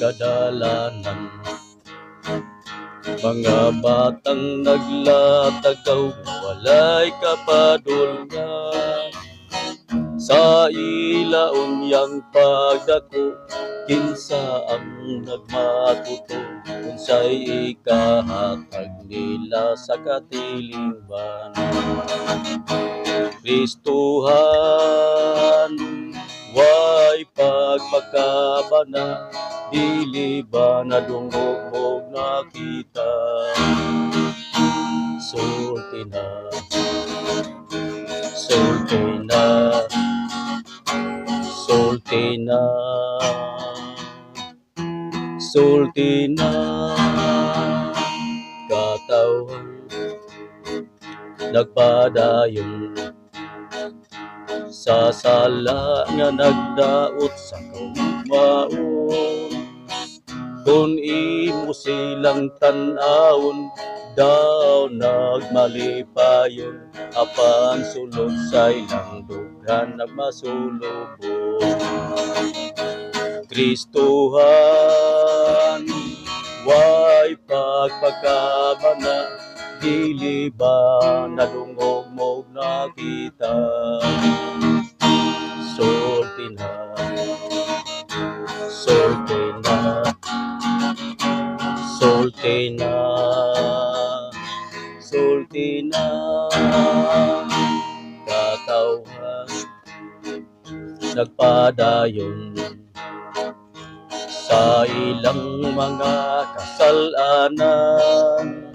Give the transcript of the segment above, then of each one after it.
kadalanan. Mga batang naglatagaw, walay kapadulngan. Sa ilaon yang pagdako, kinsa ang nagmatuto, unsay ikahatag nila sa katilingban. Kristuhan, way pagpakabana, dili ba nadungog nakita. Sulti na, sulti na, sulti na, sulti na, katawhan nagpadayon sa sala nga nagdaot sa kaumaon. Kung imo silang tan-awon, daw nagmalipayon, apan sulod sa ilang dughan nagmasulubon. Kristuhan, way pagpakabana, dili ba nadungog mo nakita. Sulti na, sulti na, sulti na, sulti na, katawhan nagpadayon sa ilang mga kasalanan.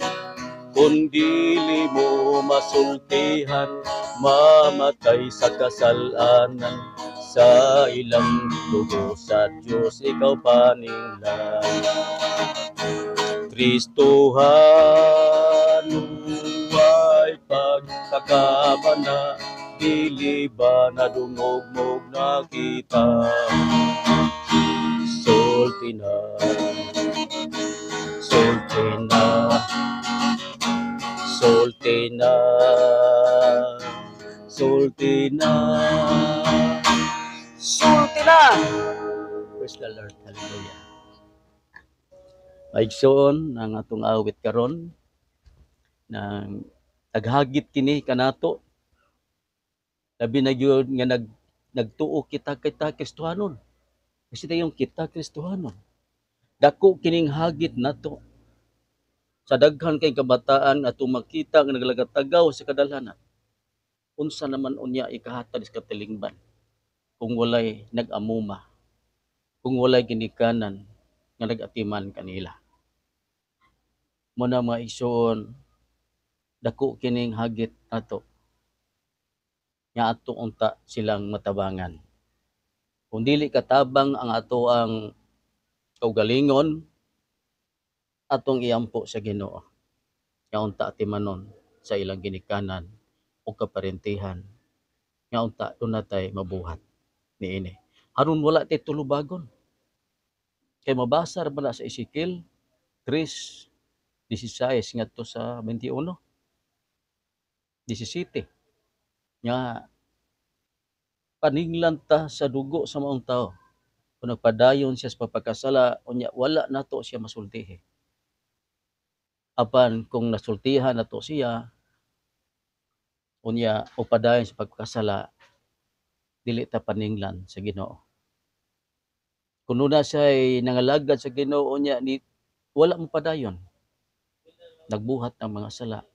Kung dili mo masultihan, mamatay sa kasalanan. Sa ilang dugo sa Diyos ikaw paninglan. Kristuhan, way pagkakabana, dili ba nadungog nakita. Sulti na, sulti na, sulti na, sulti na, sulti na. Praise the Lord, hallelujah. Maigsoon ang atong awit karon nang naghagit kini kanato, labi na gyud nga nagtuo kita Kristohanon. Kasi tayong kita Kristohanon. Dako kining hagit nato. Sa daghan kay kabataan atong makita nga naglagatagaw sa kadalanan. Unsa naman unya ikahatag sa katilingban kung walay nag-amuma, kung walay ginikanan nga nag-atiman kanila. Muna mga igsoon, dako kining hagit nato nga atong unta silang matabangan. Kung dili katabang ang ato ang kaugalingon, atong iampo sa Ginoo nga unta atimanon sa ilang ginikanan o kaparentihan nga unta dunay mabuhat niini. Aron wala tay tulubagon. Kay mabasa ra bala sa Ezekiel 3:16 ngadto sa 21, 17 nga paninglan ta sa dugo sa maong tao. Kung nagpadayon siya sa pagpakasala, unya wala nato siya masultihi. Apan kung nasultihan nato siya, unya o padayon sa pagpakasala, dili ta paninglan sa Ginoo. Kung una siya'y nangalagad sa Ginoo, unya ni wala mo padayon. Nagbuhat ng mga sala.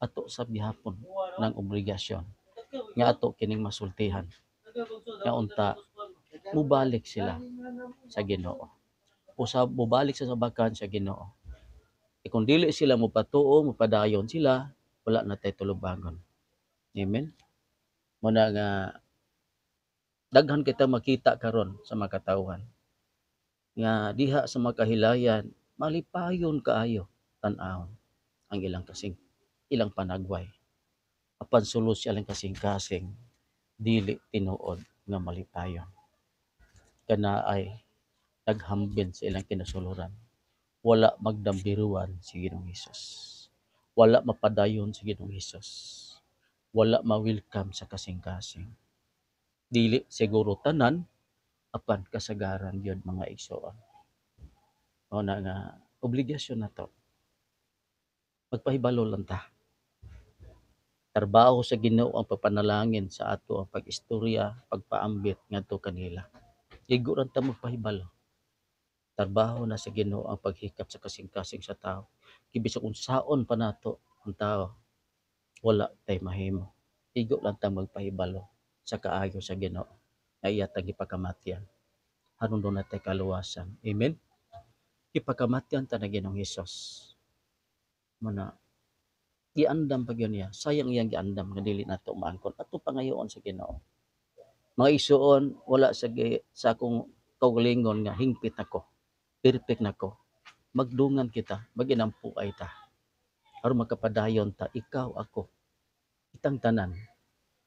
Ato sa bihapon ng obligasyon nga ato kining masultihan. Nga unta mubalik sila sa Ginoo. O mubalik sa sabakan sa Ginoo. E kung dili sila mupatuo, mupadayon sila, wala na tayo tulubagon. Amen? Muna nga daghan kita makita karon sa makatawhan nga diha sa makahilayan malipayon kaayo tan-awon ang ilang panagway. Apan sulod siya lang kasing-kasing dili tinuod nga malipayon. Kana ay naghambin sa ilang kinasuluran. Wala magdambiruan si Ginoong Hesus. Wala mapadayon si Ginoong Hesus. Wala ma-welcome sa kasing-kasing. Dili siguro tanan, apan kasagaran yun mga igsoon. O na nga obligasyon na to. Magpahibalo lang ta. Trabaho sa Ginoo ang papanalangin sa ato ang pag-istorya, pagpaambit ngadto kanila. Igo ra ta magpahibalo. Trabaho na sa Ginoo ang paghikap sa kasing-kasing sa tao. Kibisag unsaon pa nato ang tao, wala tay mahimo. Igo lang ta magpahibalo sa kaayo sa Ginoo. Ay iyatang ipakamatyan. Haron na tay kaluwasan. Amen. Ipakamatyan ta na Ginoong Hesus. Muna giandam pa gyud niya. Sayang iyang giandam nga dili nato maangkon. Ato pangayoon sa Ginoo. Mga isuon wala sa akong kaugalingon nga hingpit ako. Perfect nako. Magdungan kita, maginampuay ta. Aron makapadayon ta ikaw ako. Itang tanan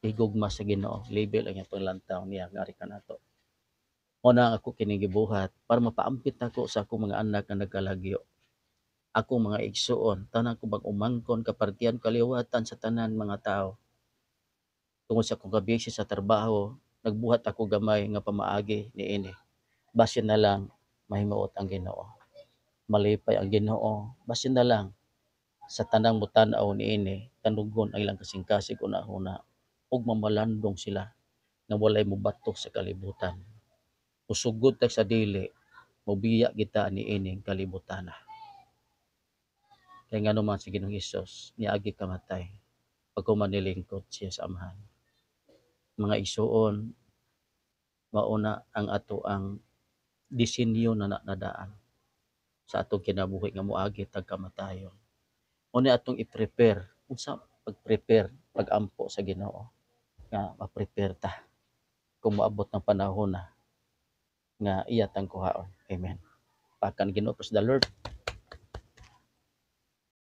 igugma sa Ginoo. Label ang atong lantaw niya ngari kanato. Una ako kini gibuhat para mapaampit ako sa akong mga anak nga nagkalagyo. Akong mga igsuon, tanan ko mag-umangkon kapartiyan kaliwatan sa tanan mga tao. Tungod sa akong kabisi sa trabaho, nagbuhat ako gamay nga pamaagi niini. Basin na lang mahimuot ang Ginoo. Malipay ang Ginoo. Basin na lang sa tanang mutan-aw niini, tanugon ang ilang kasing-kasig una-una ug mamalandong sila nga walay mobatok sa kalibutan. Usugod ta sa dili, mobiya kita niining kalibutana. Kaya nga naman si Ginoong Hesus, niagi kamatay, pagkumanilingkod siya sa Amahan. Mga isuon, mauna ang ato ang disenyo na nadaan sa atong kinabuhi nga moagi tag kamatayon. Una atong i-prepare, unsa pag-prepare, pag-ampo sa Ginoo nga ma-prepare ta kung moabot ng panahon na nga iya tang kuhaon. Amen. Pakan Ginoo, praise the Lord.